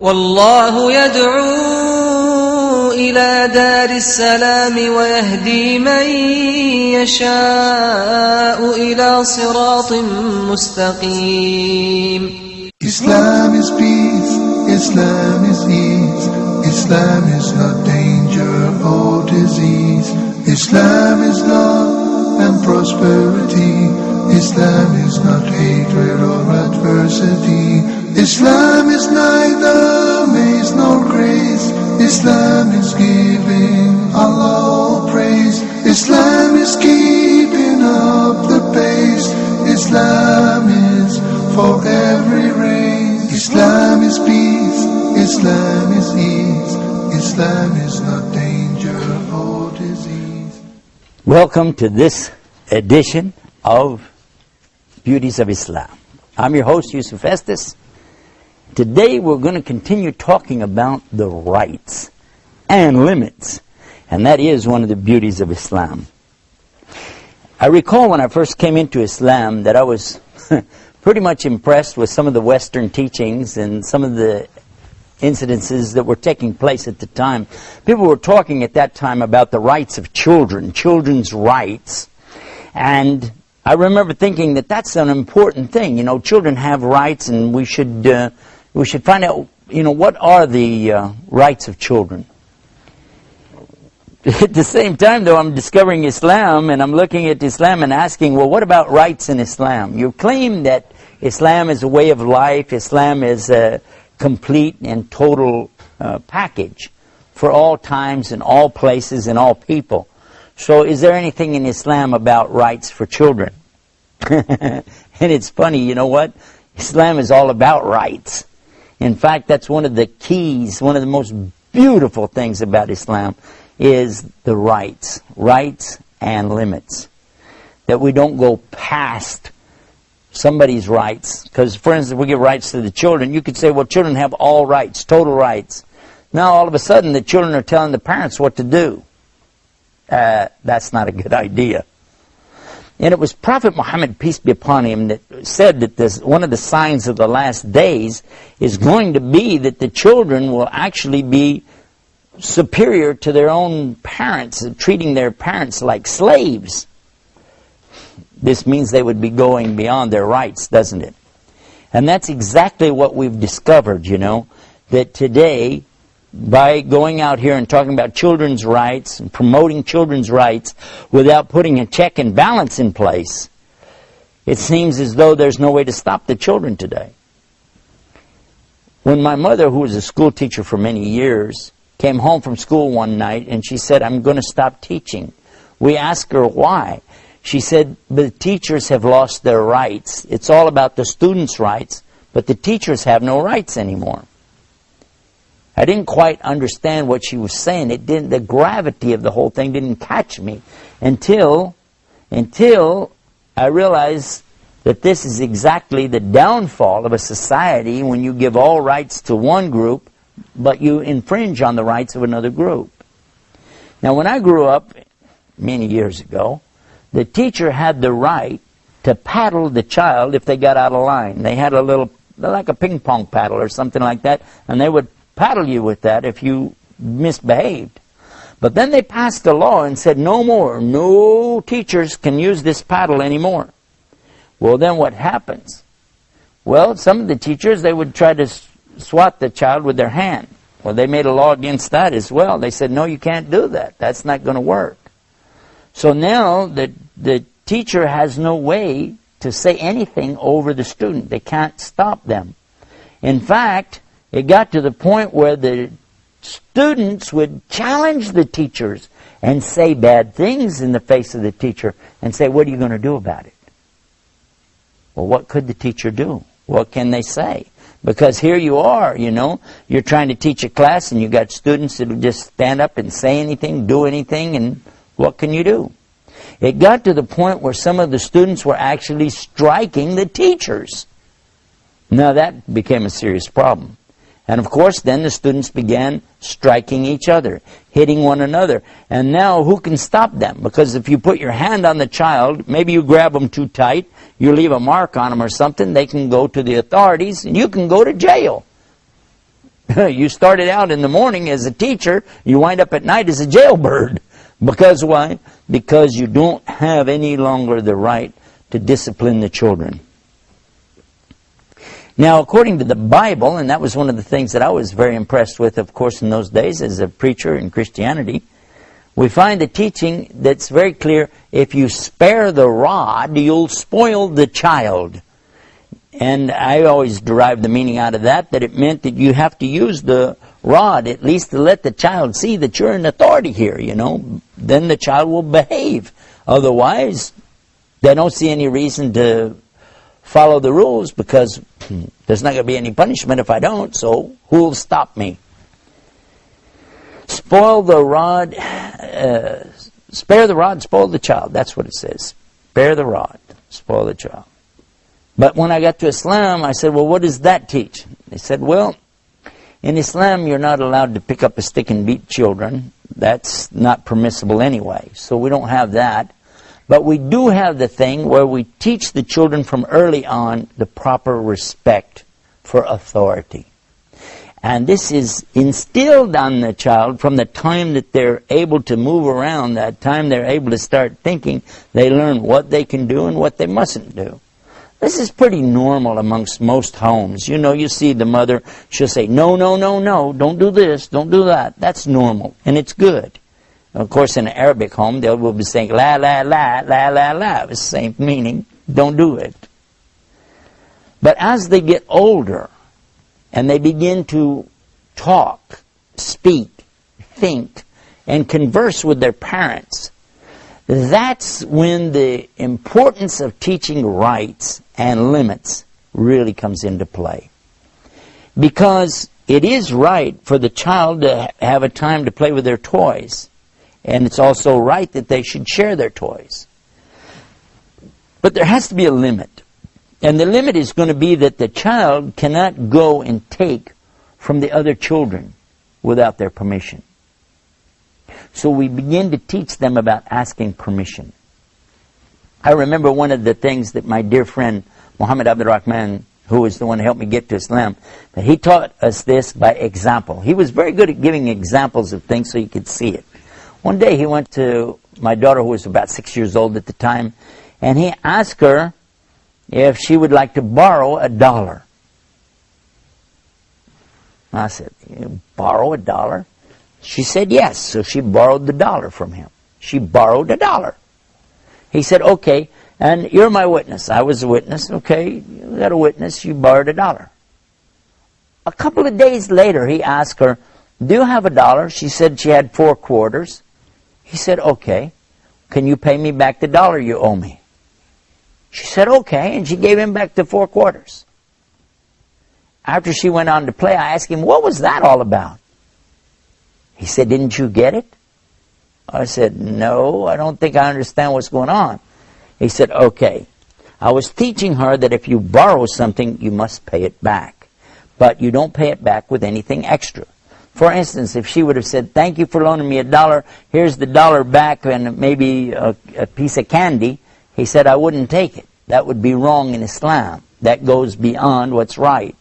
والله يدعو إلى دار السلام ويهدي من يشاء إلى صراط مستقيم. Islam is peace, Islam is ease, Islam is not danger or disease, Islam is love and prosperity, Islam is not hatred or adversity, Islam is neither maze nor grace, Islam is giving Allah praise, Islam is keeping up the pace, Islam is for every race, Islam is peace, Islam is ease, Islam is not danger or disease. Welcome to this edition of Beauties of Islam. I'm your host, Yusuf Estes. Today we're going to continue talking about the rights and limits, and that is one of the beauties of Islam. I recall when I first came into Islam that I was pretty much impressed with some of the Western teachings and some of the incidences that were taking place at the time. People were talking at that time about the rights of children, children's rights, and I remember thinking that that's an important thing. You know, children have rights, and we should find out, you know, what are the rights of children. At the same time, though, I'm discovering Islam, and I'm looking at Islam and asking, well, what about rights in Islam? You claim that Islam is a way of life, Islam is a complete and total package for all times and all places and all people. So is there anything in Islam about rights for children? And it's funny, you know what? Islam is all about rights. In fact, that's one of the keys, one of the most beautiful things about Islam is the rights and limits. That we don't go past somebody's rights. Because, for instance, we give rights to the children. You could say, well, children have all rights, total rights. Now, all of a sudden, the children are telling the parents what to do. That's not a good idea. And it was Prophet Muhammad, peace be upon him, that said that one of the signs of the last days is going to be that the children will actually be superior to their own parents, treating their parents like slaves. This means they would be going beyond their rights, doesn't it? And that's exactly what we've discovered, you know, that today, by going out here and talking about children's rights and promoting children's rights without putting a check and balance in place, it seems as though there's no way to stop the children today. When my mother, who was a school teacher for many years, came home from school one night and she said, I'm going to stop teaching. We asked her why. She said, the teachers have lost their rights. It's all about the students' rights, but the teachers have no rights anymore. I didn't quite understand what she was saying. The gravity of the whole thing didn't catch me until I realized that this is exactly the downfall of a society when you give all rights to one group, but you infringe on the rights of another group. Now, when I grew up many years ago, the teacher had the right to paddle the child if they got out of line. They had a little, like a ping pong paddle or something like that, and they would paddle you with that if you misbehaved. But then they passed a law and said no more, no teachers can use this paddle anymore. Well, then what happens? Well, some of the teachers, they would try to swat the child with their hand. Well, they made a law against that as well. They said, no, you can't do that. That's not going to work. So now the teacher has no way to say anything over the student. They can't stop them. In fact, it got to the point where the students would challenge the teachers and say bad things in the face of the teacher and say, what are you going to do about it? Well, what could the teacher do? What can they say? Because here you are, you know, you're trying to teach a class and you got students that will just stand up and say anything, do anything, and what can you do? It got to the point where some of the students were actually striking the teachers. Now that became a serious problem. And of course, then the students began striking each other, hitting one another. And now, who can stop them? Because if you put your hand on the child, maybe you grab them too tight, you leave a mark on them or something, they can go to the authorities, and you can go to jail. You started out in the morning as a teacher, you wind up at night as a jailbird. Because why? Because you don't have any longer the right to discipline the children. Now, according to the Bible, and that was one of the things that I was very impressed with, of course, in those days as a preacher in Christianity, we find the teaching that's very clear: if you spare the rod, you'll spoil the child. And I always derived the meaning out of that it meant that you have to use the rod at least to let the child see that you're in authority here, you know. Then the child will behave. Otherwise, they don't see any reason to follow the rules, because there's not going to be any punishment if I don't, so who will stop me? Spoil the rod, spare the rod, spoil the child. That's what it says. Spare the rod, spoil the child. But when I got to Islam, I said, well, what does that teach? They said, well, in Islam, you're not allowed to pick up a stick and beat children. That's not permissible anyway, so we don't have that. But we do have the thing where we teach the children from early on the proper respect for authority. And this is instilled on the child from the time that they're able to move around, that time they're able to start thinking. They learn what they can do and what they mustn't do. This is pretty normal amongst most homes. You know, you see the mother, she'll say, no, no, no, no, don't do this, don't do that. That's normal, and it's good. Of course, in an Arabic home, they will be saying, la, la, la, la, la, la. It's the same meaning. Don't do it. But as they get older, and they begin to talk, speak, think, and converse with their parents, that's when the importance of teaching rights and limits really comes into play. Because it is right for the child to have a time to play with their toys. And it's also right that they should share their toys. But there has to be a limit. And the limit is going to be that the child cannot go and take from the other children without their permission. So we begin to teach them about asking permission. I remember one of the things that my dear friend Muhammad Abdul Rahman, who was the one who helped me get to Islam, that he taught us this by example. He was very good at giving examples of things so you could see it. One day he went to my daughter, who was about 6 years old at the time, and he asked her if she would like to borrow $1. I said, "You borrow $1? She said yes, so she borrowed the $1 from him. She borrowed $1. He said, okay, and you're my witness. I was a witness. Okay, you got a witness, you borrowed $1. A couple of days later, he asked her, do you have $1? She said she had 4 quarters. He said, okay, can you pay me back the $1 you owe me? She said, okay, and she gave him back the 4 quarters. After she went on to play, I asked him, what was that all about? He said, didn't you get it? I said, no, I don't think I understand what's going on. He said, okay, I was teaching her that if you borrow something, you must pay it back. But you don't pay it back with anything extra. For instance, if she would have said, thank you for loaning me $1, here's the $1 back and maybe a piece of candy, he said, I wouldn't take it. That would be wrong in Islam. That goes beyond what's right.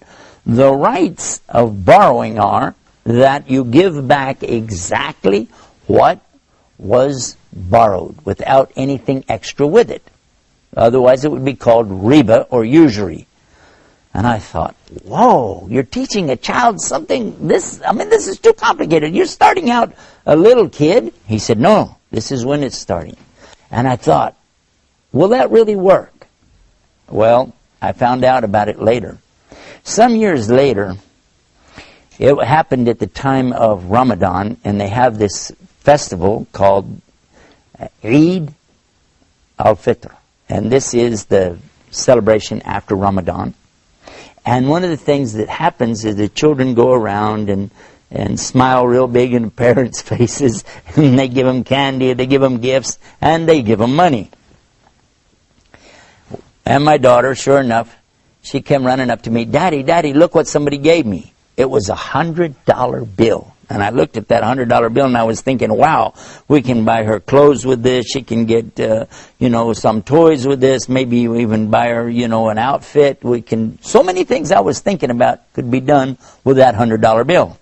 The rights of borrowing are that you give back exactly what was borrowed without anything extra with it. Otherwise it would be called riba or usury. And I thought, whoa, you're teaching a child something, this is too complicated. You're starting out a little kid. He said, no, this is when it's starting. And I thought, will that really work? Well, I found out about it later. Some years later, it happened at the time of Ramadan, and they have this festival called Eid al-Fitr. And this is the celebration after Ramadan. And one of the things that happens is the children go around and smile real big in the parents' faces, and they give them candy, they give them gifts, and they give them money. And my daughter, sure enough, she came running up to me, Daddy, Daddy, look what somebody gave me. It was $100 bill. And I looked at that $100 bill and I was thinking, wow, we can buy her clothes with this. She can get, some toys with this. Maybe we even buy her, an outfit. We can, so many things I was thinking about could be done with that $100 bill.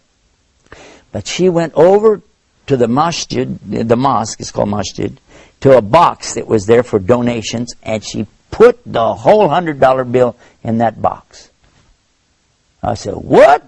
But she went over to the masjid, the mosque, it's called masjid, to a box that was there for donations, and she put the whole $100 bill in that box. I said, what?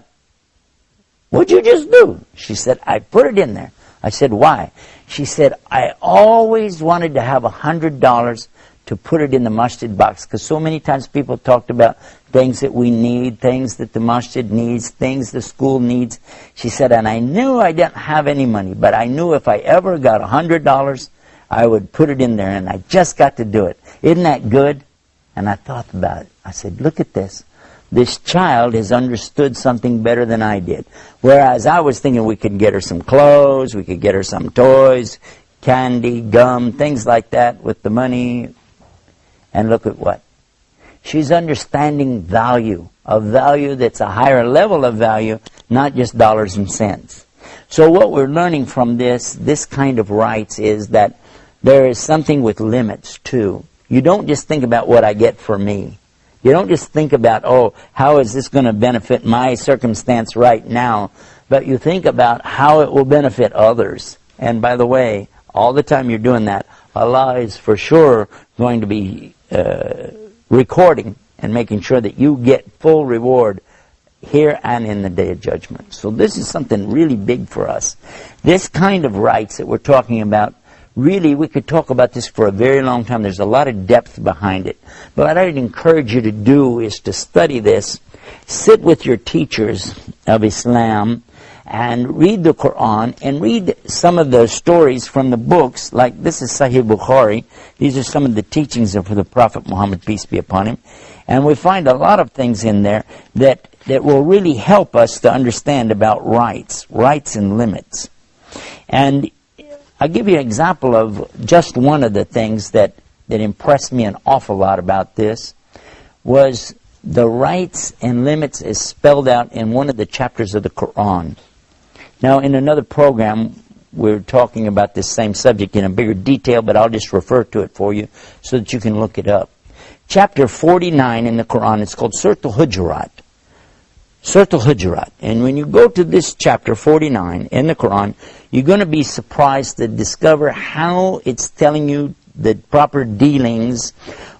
What'd you just do? She said, I put it in there. I said, why? She said, I always wanted to have $100 to put it in the masjid box, because so many times people talked about things that we need, things that the masjid needs, things the school needs. She said, and I knew I didn't have any money, but I knew if I ever got $100, I would put it in there, and I just got to do it. Isn't that good? And I thought about it. I said, look at this. This child has understood something better than I did. Whereas I was thinking we could get her some clothes, we could get her some toys, candy, gum, things like that with the money. And look at what? She's understanding value, a value that's a higher level of value, not just dollars and cents. So what we're learning from this kind of rights, is that there is something with limits too. You don't just think about what I get for me. You don't just think about, oh, how is this going to benefit my circumstance right now? But you think about how it will benefit others. And by the way, all the time you're doing that, Allah is for sure going to be recording and making sure that you get full reward here and in the Day of Judgment. So this is something really big for us. This kind of rights that we're talking about, really, we could talk about this for a very long time. There's a lot of depth behind it. But what I'd encourage you to do is to study this, sit with your teachers of Islam, and read the Quran, and read some of the stories from the books, like this is Sahih Bukhari. These are some of the teachings of the Prophet Muhammad, peace be upon him. And we find a lot of things in there that will really help us to understand about rights and limits. And I'll give you an example of just one of the things that impressed me an awful lot about this, was the rights and limits is spelled out in one of the chapters of the Quran. Now, in another program, we're talking about this same subject in a bigger detail, but I'll just refer to it for you so that you can look it up. Chapter 49 in the Quran, it's called Surat al-Hujurat. Surat al-Hujurat. And when you go to this chapter 49 in the Quran, you're going to be surprised to discover how it's telling you the proper dealings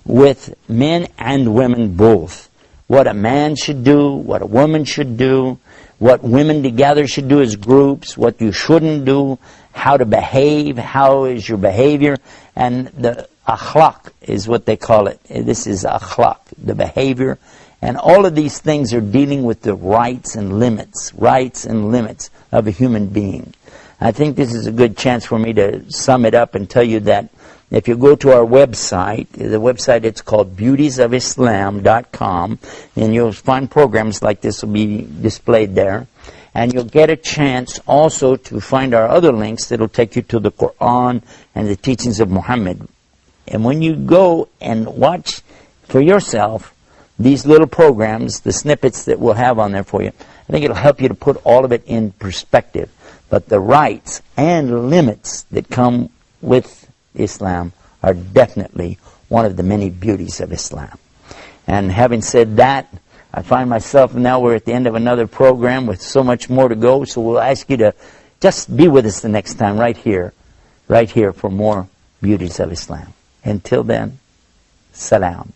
with men and women both. What a man should do, what a woman should do, what women together should do as groups, what you shouldn't do, how to behave, how is your behavior, and the akhlaq is what they call it. This is akhlaq, the behavior. And all of these things are dealing with the rights and limits of a human being. I think this is a good chance for me to sum it up and tell you that if you go to our website, the website it's called beautiesofislam.com, and you'll find programs like this will be displayed there. And you'll get a chance also to find our other links that will take you to the Quran and the teachings of Muhammad. And when you go and watch for yourself these little programs, the snippets that we'll have on there for you, I think it'll help you to put all of it in perspective. But the rights and limits that come with Islam are definitely one of the many beauties of Islam. And having said that, I find myself, now we're at the end of another program with so much more to go, so we'll ask you to just be with us the next time right here for more Beauties of Islam. Until then, salam.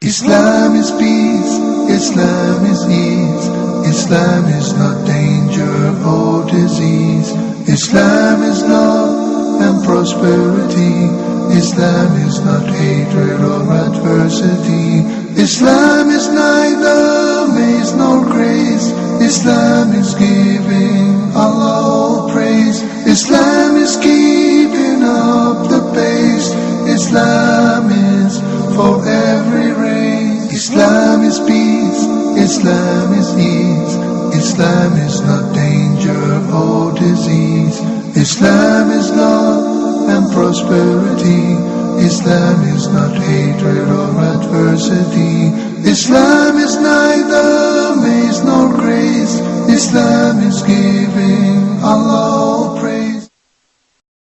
Islam is peace, Islam is ease, Islam is not danger or disease, Islam is love and prosperity, Islam is not hatred or adversity, Islam is neither maze nor grace, Islam is giving Allah all praise, Islam is keeping up the pace, Islam is for every race. Islam is peace, Islam is ease, Islam is not danger or disease, Islam is love and prosperity, Islam is not hatred or adversity, Islam is neither maze nor grace, Islam is giving, Allah